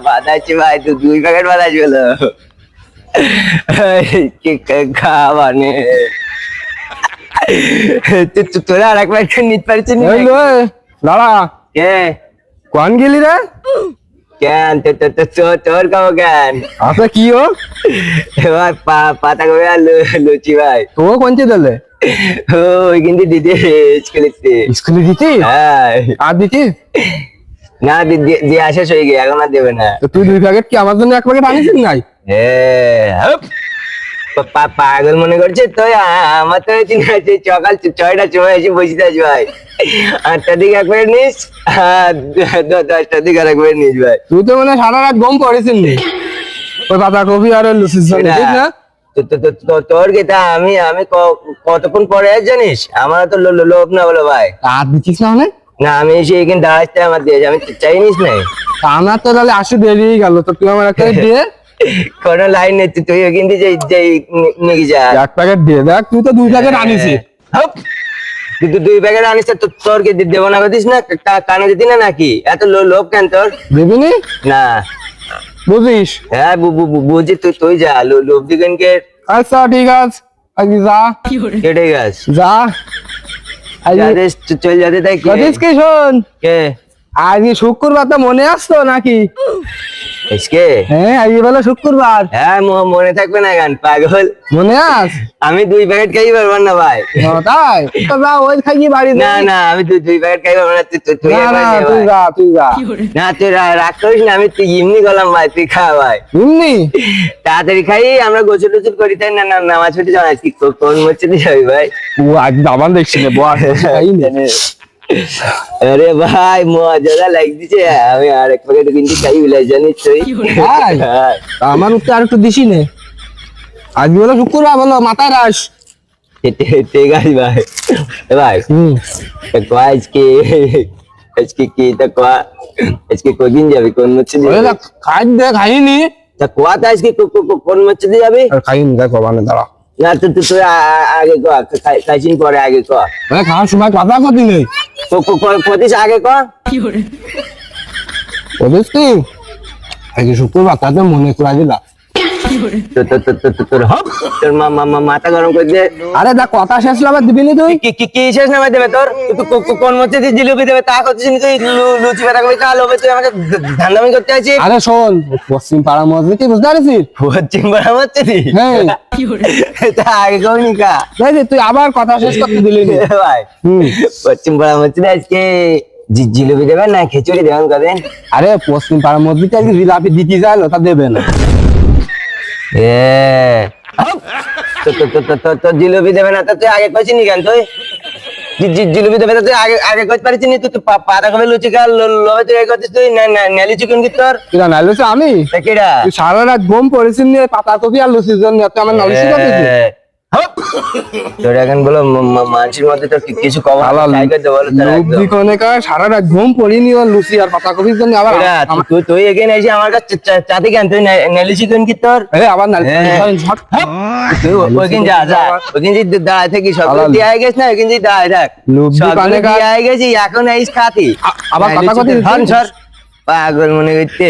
বাদাচ্ছি ভাই, তুই 2 প্যাকেট বাদাচ্ছি বলো খাওয়ানে তোরা আর এক প্যাকেট নিতে পারছিস না? দাঁড়া, কে কোন গেলি রে? কেন তোর খাবো কেন? আচ্ছা কি ও এবার পাতা কবে আর লুচি ভাই তো কোনটি দিলে? ওই কিন্তু দিদি স্কুলে দিতি? হ্যাঁ। আর দিতি না, দিয়ে আসা হয়ে গিয়ে এখন আর দেবে না। তো তুই 2 প্যাকেট কি আমার জন্য 1 প্যাকেট আনিস নাই? পাগল মনে করছে তো? আমার তো সকাল 6টার সময় এসে বসে আছি ভাই, 8টার দিকে 1 প্যাকেট নিস, 10টার দিকে আর 1 প্যাকেট নিস ভাই। তুই তো মানে সারা রাত গম পড়েছিস নি ওই পাতাকপি আর লুচির জন্য, ঠিক না? তোর কি তা আমি কতক্ষণ পরে জানিস? আমার তো লোভ না বলো ভাই। আর দিচ্ছিস না মানে? না, আমি এসে এখানে দাঁড়াচ্ছি, আমার দিয়েছে, আমি চাইনিস নাই। আমার তো তাহলে আসতে দেরি গেল, তো তুই আমার 1 প্যাকেট দিয়ে কোনো লাইন নেই, তুই ওখান দিয়ে নিয়ে যা। 1 প্যাকেট দিয়ে দেখ, তুই তো 2 প্যাকেট আনিস। তুই 2 প্যাকেট আনিস, তোর কি দেবো না করতিস না? কানে দিতি না নাকি? এত লোভ কেন তোর? দেবিনি না বুঝিস? হ্যাঁ বুঝি, তুই যা, লোভ দিকে। আচ্ছা ঠিক আছে, আজকে যা। কেটে গেছ যা চল যাতে, তাই কি? কি শোন, কে আজকে শুক্রবার, তো মনে আসতো নাকি? এসকে? হ্যাঁ আজকে বলে শুক্রবার। হ্যাঁ, মনে থাকবে না গান পাগল? মনে আস? আমি 2 প্যাকেট খাই পারবো না ভাই। তাই তো যা, ওই খাইয়ে বাড়ি। না আমি 2 প্যাকেট খাই পারবো না। তুই যা। না, তুই রাগ করিস না, আমি তুই এমনি গেলাম ভাই, তুই খা ভাই এমনি তাড়াতাড়ি খাই। আমরা গোসল টোসল করি, তাই না? নামাজ ছুটি জানাস কি কোন মসজিদে যাবি ভাই? ও আজ দামান দেখছি না আরে ভাই মজা লাগছে, আমি আর 1 প্যাকেট কিন্তু খাই বিলাই, জানিস তুই? আমার উঠতে আর একটু দিছি নে, আজ বলো শুক্রবার, বলো মাথায় রাস। ঠিক আছে ভাই। ভাই আজকে কি তা কোয়া? আজকে কদিন যাবি, কোন মসজিদে? খাইনি তা কোয়া, তা আজকে কোন মসজিদে যাবি? খাইনি, দেখো মানে দাঁড়া। না তুই আগে কোয়া, খাইছিন পরে আগে কোয়া। খাওয়ার সময় কথা কতি নেই, কদিস আগে কোয়া। বুঝিস কি আজকে শুক্রবার, তাতে মনে করা দিলা। তোর মাথা গরম করে দিয়ে। আরে দা কথা শেষ আবার দিবি নি তুই? কি শেষ নামে দেবে তোর? কোন মসজিদে জিলিপি দেবে তা করছিস? তুই লুচি বেটা করে কাল হবে, তুই আমাকে ধান্দামি করতে আছিস? আরে শোন, পশ্চিম পাড়া মসজিদ, তুই বুঝতে পারছিস? পশ্চিম পাড়া মসজিদ? হ্যাঁ, তা আগে কইনি কা? তুই আবার কথা শেষ করতে দিলি নি ভাই। পশ্চিম পাড়া মসজিদে আজকে জিলিপি দেবেন না খিচুড়ি দেবেন কদিন? আরে পশ্চিম পাড়া মসজিদে আজকে জিলাপি দিতে যাইলো, তা দেবে না। তোর জিলিপি দেবে না, তা তুই আগে কইছিস নি কেন? তুই জিলিপি দেবে তুই আগে কইতে পারিস নি? তুই পাতা কবে লুচি খা লোভে তুই করছিস? তুই নেলি চিকেন কি তোর? কিরা নাইলেছে আমি? কিরা তুই সারা রাত ঘুম পড়েছিস নিয়ে পাতা কপি আর লুচির জন্য, আমার নালিশি করতেছিস? তোর এখন বলো মানুষের মধ্যে তো কিছু কম সারা রাত ঘুম পড়িনি, লুচি আর পাতা কপির জন্য আবার তুই এখানে এসে আমার কাছে চাতে কেন? তুই নেলি চিকেন কি তোর? আবার তুই ওইখানে যা ওইখানে যে দাঁড়ায় থাকি, সব দিয়ে গেছ না? ওইখানে যে দাঁড়ায় থাক, দিয়ে গেছি, এখন এই খাতি আবার পাতা কপি পাগল মনে করতে।